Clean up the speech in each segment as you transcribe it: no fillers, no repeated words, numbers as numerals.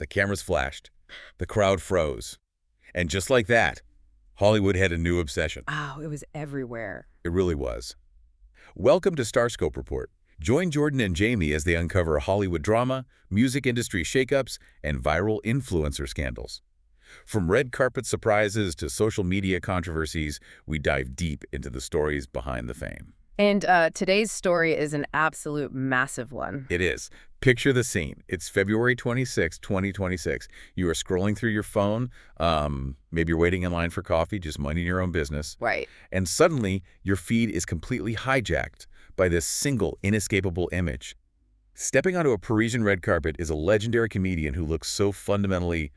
The cameras flashed. The crowd froze. And just like that, Hollywood had a new obsession. Oh, it was everywhere. It really was. Welcome to Starscope Report. Join Jordan and Jamie as they uncover Hollywood drama, music industry shakeups, and viral influencer scandals. From red carpet surprises to social media controversies, we dive deep into the stories behind the fame. And today's story is an absolute massive one. It is. Picture the scene. It's February 26, 2026. You are scrolling through your phone. Maybe you're waiting in line for coffee, just minding your own business. Right. And suddenly, your feed is completely hijacked by this single, inescapable image. Stepping onto a Parisian red carpet is a legendary comedian who looks so fundamentally,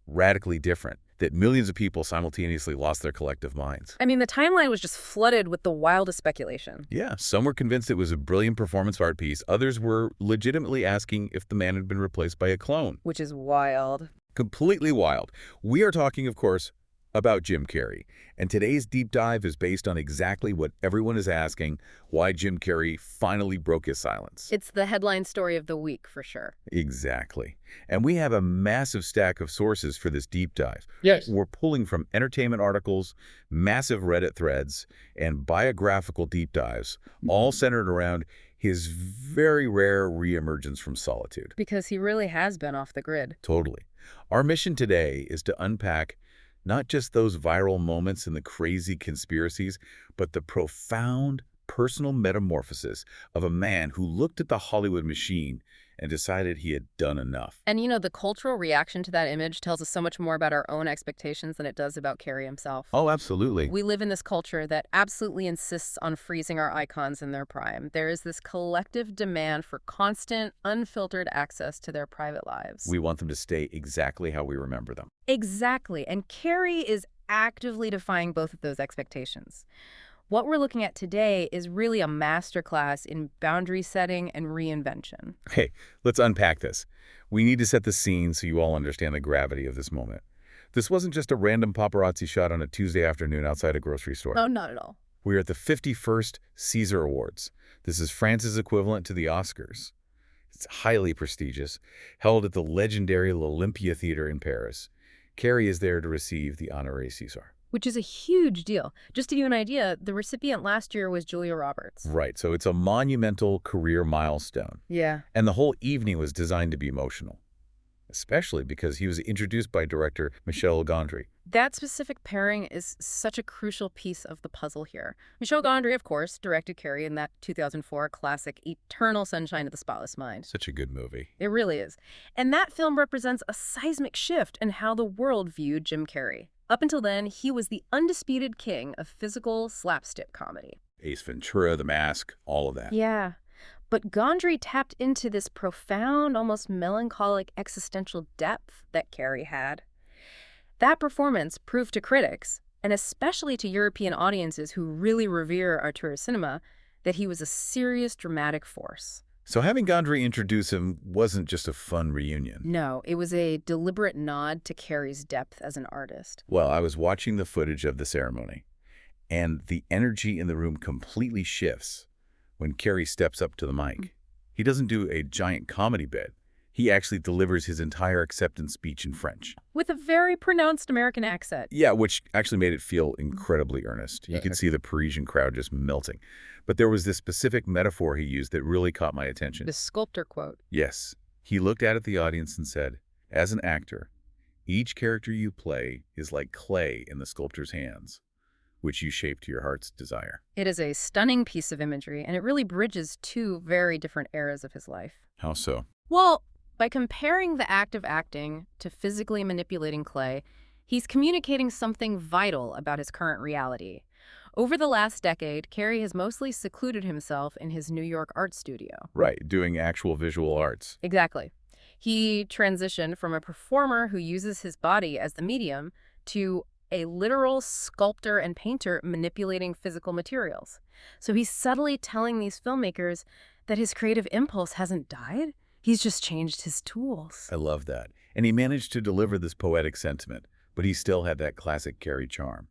radically different that millions of people simultaneously lost their collective minds. I mean, the timeline was just flooded with the wildest speculation. Yeah, some were convinced it was a brilliant performance art piece. Others were legitimately asking if the man had been replaced by a clone. Which is wild. Completely wild. We are talking, of course, about Jim Carrey. And today's deep dive is based on exactly what everyone is asking, why Jim Carrey finally broke his silence. It's the headline story of the week, for sure. Exactly. And we have a massive stack of sources for this deep dive. Yes. We're pulling from entertainment articles, massive Reddit threads, and biographical deep dives, all centered around his very rare reemergence from solitude. Because he really has been off the grid. Totally. Our mission today is to unpack not just those viral moments and the crazy conspiracies, but the profound personal metamorphosis of a man who looked at the Hollywood machine and decided he had done enough. And you know, the cultural reaction to that image tells us so much more about our own expectations than it does about Carrey himself. Oh, absolutely. We live in this culture that absolutely insists on freezing our icons in their prime. There is this collective demand for constant, unfiltered access to their private lives. We want them to stay exactly how we remember them. Exactly. And Carrey is actively defying both of those expectations. What we're looking at today is really a masterclass in boundary setting and reinvention. Okay, let's unpack this. We need to set the scene so you all understand the gravity of this moment. This wasn't just a random paparazzi shot on a Tuesday afternoon outside a grocery store. No, not at all. We're at the 51st César Awards. This is France's equivalent to the Oscars. It's highly prestigious, held at the legendary L'Olympia Theater in Paris. Carrey is there to receive the Honorary César. Which is a huge deal. Just to give you an idea, the recipient last year was Julia Roberts. Right, so it's a monumental career milestone. Yeah. And the whole evening was designed to be emotional, especially because he was introduced by director Michel Gondry. That specific pairing is such a crucial piece of the puzzle here. Michel Gondry, of course, directed Carrey in that 2004 classic Eternal Sunshine of the Spotless Mind. Such a good movie. It really is. And that film represents a seismic shift in how the world viewed Jim Carrey. Up until then, he was the undisputed king of physical slapstick comedy. Ace Ventura, The Mask, all of that. Yeah. But Gondry tapped into this profound, almost melancholic existential depth that Carrey had. That performance proved to critics, and especially to European audiences who really revere auteur cinema, that he was a serious dramatic force. So having Gondry introduce him wasn't just a fun reunion. No, it was a deliberate nod to Carrey's depth as an artist. Well, I was watching the footage of the ceremony, and the energy in the room completely shifts when Carrey steps up to the mic. He doesn't do a giant comedy bit. He actually delivers his entire acceptance speech in French. With a very pronounced American accent. Yeah, which actually made it feel incredibly earnest. You could see the Parisian crowd just melting. But there was this specific metaphor he used that really caught my attention. The sculptor quote. Yes. He looked out at the audience and said, as an actor, each character you play is like clay in the sculptor's hands, which you shape to your heart's desire. It is a stunning piece of imagery, and it really bridges two very different eras of his life. How so? Well, by comparing the act of acting to physically manipulating clay, he's communicating something vital about his current reality. Over the last decade, Carrey has mostly secluded himself in his New York art studio. Right, doing actual visual arts. Exactly. He transitioned from a performer who uses his body as the medium to a literal sculptor and painter manipulating physical materials. So he's subtly telling these filmmakers that his creative impulse hasn't died. He's just changed his tools. I love that. And he managed to deliver this poetic sentiment, but he still had that classic Carrey charm.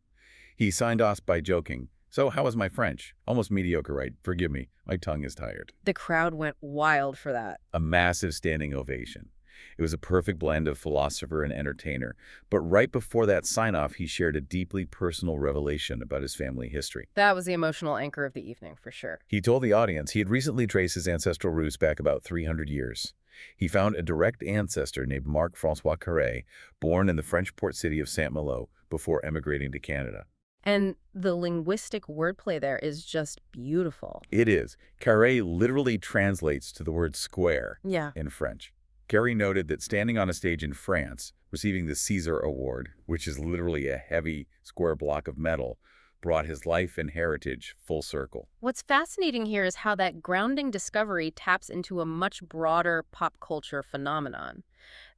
He signed off by joking, "So how was my French? Almost mediocre, right? Forgive me, my tongue is tired." The crowd went wild for that. A massive standing ovation. It was a perfect blend of philosopher and entertainer. But right before that sign-off, he shared a deeply personal revelation about his family history. That was the emotional anchor of the evening, for sure. He told the audience he had recently traced his ancestral roots back about 300 years. He found a direct ancestor named Marc-François Carré, born in the French port city of Saint-Malo before emigrating to Canada. And the linguistic wordplay there is just beautiful. It is. Carré literally translates to the word square in French. Carré noted that standing on a stage in France, receiving the César Award, which is literally a heavy square block of metal, brought his life and heritage full circle. What's fascinating here is how that grounding discovery taps into a much broader pop culture phenomenon.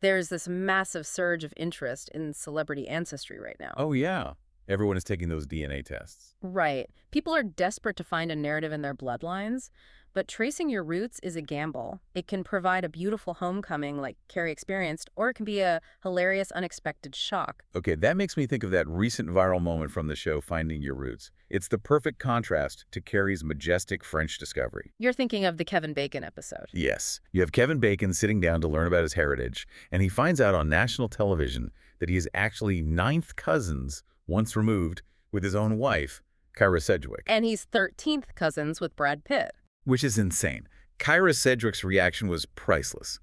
There's this massive surge of interest in celebrity ancestry right now. Oh, yeah. Everyone is taking those DNA tests. Right. People are desperate to find a narrative in their bloodlines, but tracing your roots is a gamble. It can provide a beautiful homecoming like Carrie experienced, or it can be a hilarious, unexpected shock. Okay, that makes me think of that recent viral moment from the show Finding Your Roots. It's the perfect contrast to Carrie's majestic French discovery. You're thinking of the Kevin Bacon episode. Yes. You have Kevin Bacon sitting down to learn about his heritage, and he finds out on national television that he is actually ninth cousins once removed with his own wife, Kyra Sedgwick. And he's 13th cousins with Brad Pitt. Which is insane. Kyra Sedgwick's reaction was priceless.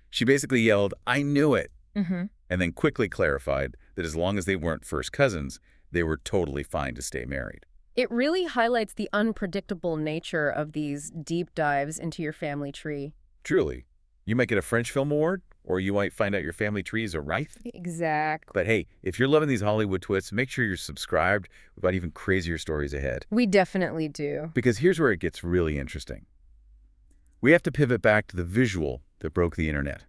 She basically yelled, "I knew it," and then quickly clarified that as long as they weren't first cousins, they were totally fine to stay married. It really highlights the unpredictable nature of these deep dives into your family tree. Truly. You might get a French Film Award, or you might find out your family tree is a Wraith. Exactly. But hey, if you're loving these Hollywood twists, make sure you're subscribed. We've got even crazier stories ahead. We definitely do. Because here's where it gets really interesting. We have to pivot back to the visual that broke the internet.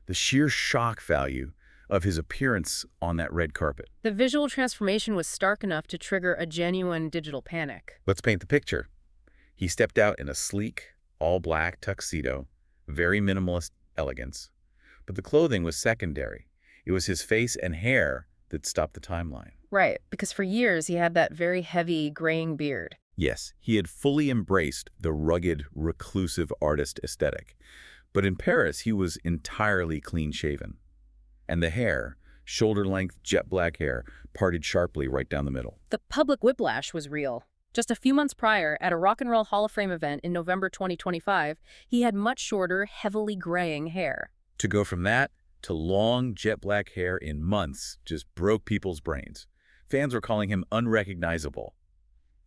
The sheer shock value of his appearance on that red carpet. The visual transformation was stark enough to trigger a genuine digital panic. Let's paint the picture. He stepped out in a sleek, all-black tuxedo, very minimalist elegance. But the clothing was secondary. It was his face and hair that stopped the timeline. Right, because for years he had that very heavy, graying beard. Yes, he had fully embraced the rugged, reclusive artist aesthetic. But in Paris, he was entirely clean-shaven. And the hair, shoulder-length, jet-black hair, parted sharply right down the middle. The public whiplash was real. Just a few months prior, at a Rock and Roll Hall of Fame event in November 2025, he had much shorter, heavily graying hair. To go from that to long, jet-black hair in months just broke people's brains. Fans were calling him unrecognizable.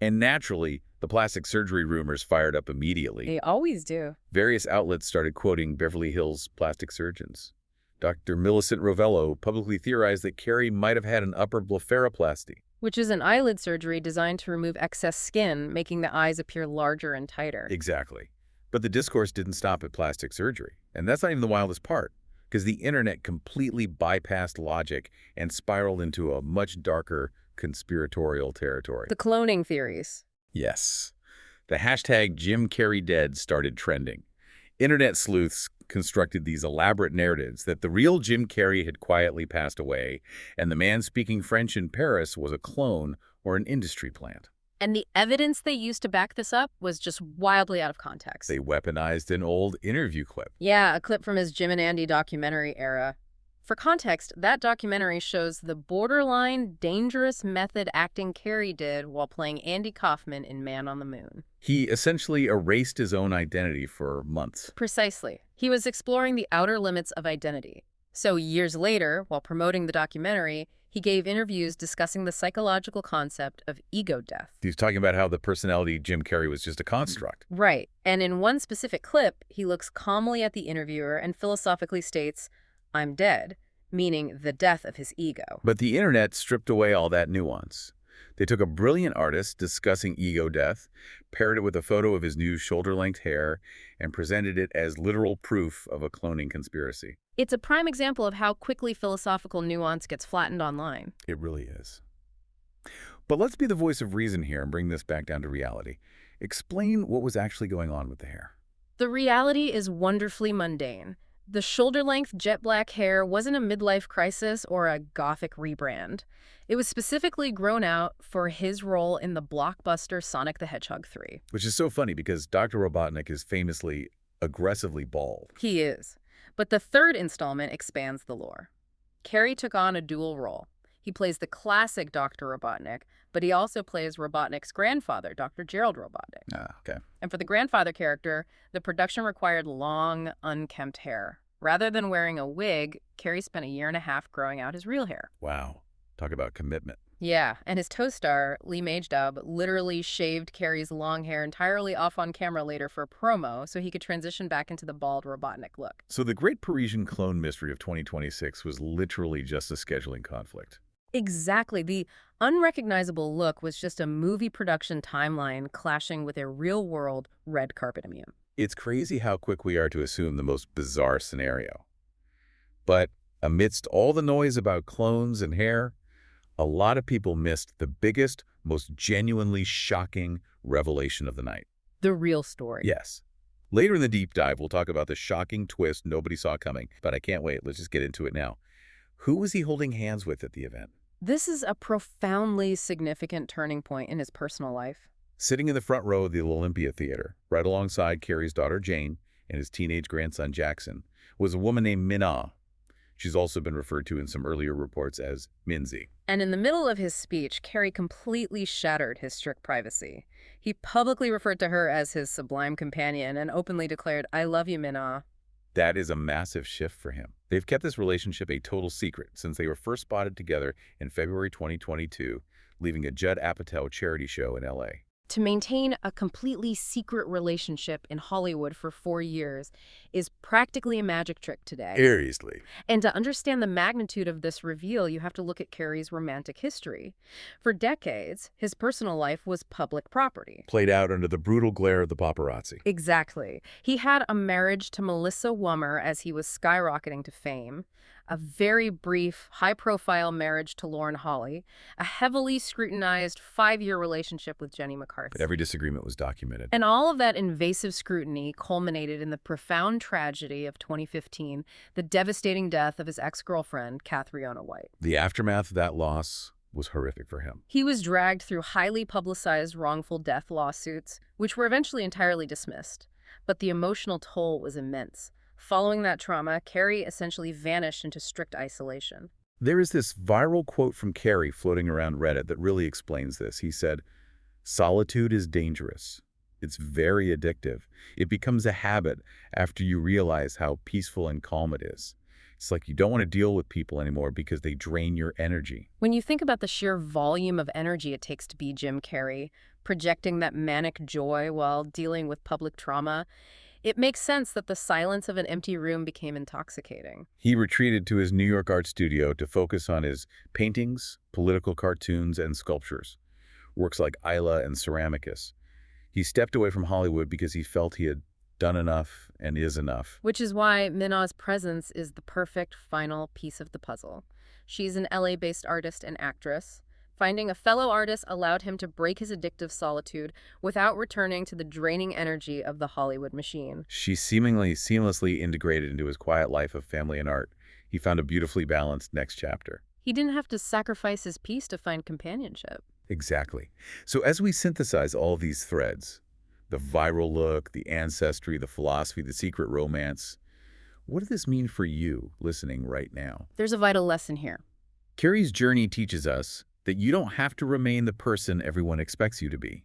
And naturally, the plastic surgery rumors fired up immediately. They always do. Various outlets started quoting Beverly Hills plastic surgeons. Dr. Millicent Rovello publicly theorized that Carrey might have had an upper blepharoplasty, which is an eyelid surgery designed to remove excess skin, making the eyes appear larger and tighter. Exactly. But the discourse didn't stop at plastic surgery. And that's not even the wildest part, because the internet completely bypassed logic and spiraled into a much darker conspiratorial territory. The cloning theories. Yes. The hashtag #JimCarreyDead started trending. Internet sleuths constructed these elaborate narratives that the real Jim Carrey had quietly passed away, and the man speaking French in Paris was a clone or an industry plant. And the evidence they used to back this up was just wildly out of context. They weaponized an old interview clip. Yeah, a clip from his Jim and Andy documentary era. For context, that documentary shows the borderline dangerous method acting Carrey did while playing Andy Kaufman in Man on the Moon. He essentially erased his own identity for months. Precisely. He was exploring the outer limits of identity. So years later, while promoting the documentary, he gave interviews discussing the psychological concept of ego death. He's talking about how the personality Jim Carrey was just a construct. Right. And in one specific clip, he looks calmly at the interviewer and philosophically states, "I'm dead," meaning the death of his ego. But the internet stripped away all that nuance. They took a brilliant artist discussing ego death, paired it with a photo of his new shoulder-length hair, and presented it as literal proof of a cloning conspiracy. It's a prime example of how quickly philosophical nuance gets flattened online. It really is. But let's be the voice of reason here and bring this back down to reality. Explain what was actually going on with the hair. The reality is wonderfully mundane. The shoulder-length jet-black hair wasn't a midlife crisis or a gothic rebrand. It was specifically grown out for his role in the blockbuster Sonic the Hedgehog 3. Which is so funny because Dr. Robotnik is famously aggressively bald. He is. But the third installment expands the lore. Carrey took on a dual role. He plays the classic Dr. Robotnik, but he also plays Robotnik's grandfather, Dr. Gerald Robotnik. Ah, okay. And for the grandfather character, the production required long, unkempt hair. Rather than wearing a wig, Carrey spent a year and a half growing out his real hair. Wow. Talk about commitment. Yeah, and his co-star, Lee Majdoub, literally shaved Carrey's long hair entirely off on camera later for a promo so he could transition back into the bald Robotnik look. So the Great Parisian Clone Mystery of 2026 was literally just a scheduling conflict. Exactly. The unrecognizable look was just a movie production timeline clashing with a real-world red carpet immune. It's crazy how quick we are to assume the most bizarre scenario. But amidst all the noise about clones and hair, a lot of people missed the biggest, most genuinely shocking revelation of the night. The real story. Yes. Later in the deep dive, we'll talk about the shocking twist nobody saw coming, but I can't wait. Let's just get into it now. Who was he holding hands with at the event? This is a profoundly significant turning point in his personal life. Sitting in the front row of the Olympia Theater, right alongside Carrey's daughter Jane and his teenage grandson Jackson, was a woman named Minna. She's also been referred to in some earlier reports as Minzy. And in the middle of his speech, Carrey completely shattered his strict privacy. He publicly referred to her as his sublime companion and openly declared, "I love you, Minna." That is a massive shift for him. They've kept this relationship a total secret since they were first spotted together in February 2022, leaving a Judd Apatow charity show in LA. To maintain a completely secret relationship in Hollywood for 4 years is practically a magic trick today. Seriously. And to understand the magnitude of this reveal, you have to look at Carrey's romantic history. For decades, his personal life was public property. Played out under the brutal glare of the paparazzi. Exactly. He had a marriage to Melissa Wummer as he was skyrocketing to fame, a very brief, high-profile marriage to Lauren Holly, a heavily scrutinized 5-year relationship with Jenny McCarthy. But every disagreement was documented. And all of that invasive scrutiny culminated in the profound tragedy of 2015, the devastating death of his ex-girlfriend, Catriona White. The aftermath of that loss was horrific for him. He was dragged through highly publicized wrongful death lawsuits, which were eventually entirely dismissed. But the emotional toll was immense. Following that trauma, Carrey essentially vanished into strict isolation. There is this viral quote from Carrey floating around Reddit that really explains this. He said, "Solitude is dangerous. It's very addictive. It becomes a habit after you realize how peaceful and calm it is. It's like you don't want to deal with people anymore because they drain your energy." When you think about the sheer volume of energy it takes to be Jim Carrey, projecting that manic joy while dealing with public trauma, it makes sense that the silence of an empty room became intoxicating. He retreated to his New York art studio to focus on his paintings, political cartoons, and sculptures, works like Isla and Ceramicus. He stepped away from Hollywood because he felt he had done enough and is enough. Which is why Minna's presence is the perfect final piece of the puzzle. She's an LA-based artist and actress. Finding a fellow artist allowed him to break his addictive solitude without returning to the draining energy of the Hollywood machine. She seemingly seamlessly integrated into his quiet life of family and art. He found a beautifully balanced next chapter. He didn't have to sacrifice his peace to find companionship. Exactly. So as we synthesize all these threads, the viral look, the ancestry, the philosophy, the secret romance, what does this mean for you listening right now? There's a vital lesson here. Carrey's journey teaches us that you don't have to remain the person everyone expects you to be.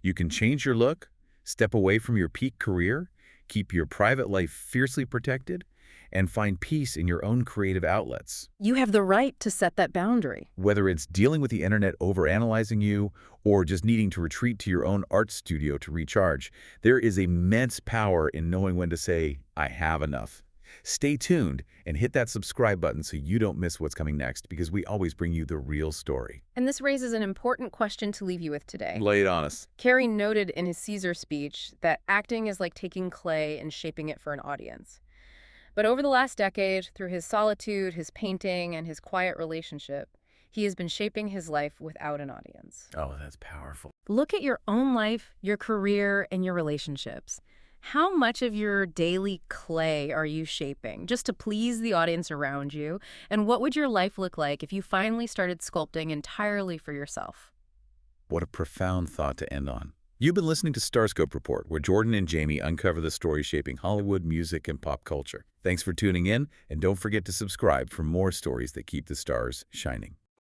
You can change your look, step away from your peak career, keep your private life fiercely protected, and find peace in your own creative outlets. You have the right to set that boundary. Whether it's dealing with the internet overanalyzing you or just needing to retreat to your own art studio to recharge, there is immense power in knowing when to say, "I have enough." Stay tuned and hit that subscribe button so you don't miss what's coming next, because we always bring you the real story. And this raises an important question to leave you with today. Lay it on us. Carrey noted in his Cesar speech that acting is like taking clay and shaping it for an audience. But over the last decade, through his solitude, his painting, and his quiet relationship, he has been shaping his life without an audience. Oh, that's powerful. Look at your own life, your career, and your relationships. How much of your daily clay are you shaping just to please the audience around you? And what would your life look like if you finally started sculpting entirely for yourself? What a profound thought to end on. You've been listening to Starscope Report, where Jordan and Jamie uncover the stories shaping Hollywood, music, and pop culture. Thanks for tuning in, and don't forget to subscribe for more stories that keep the stars shining.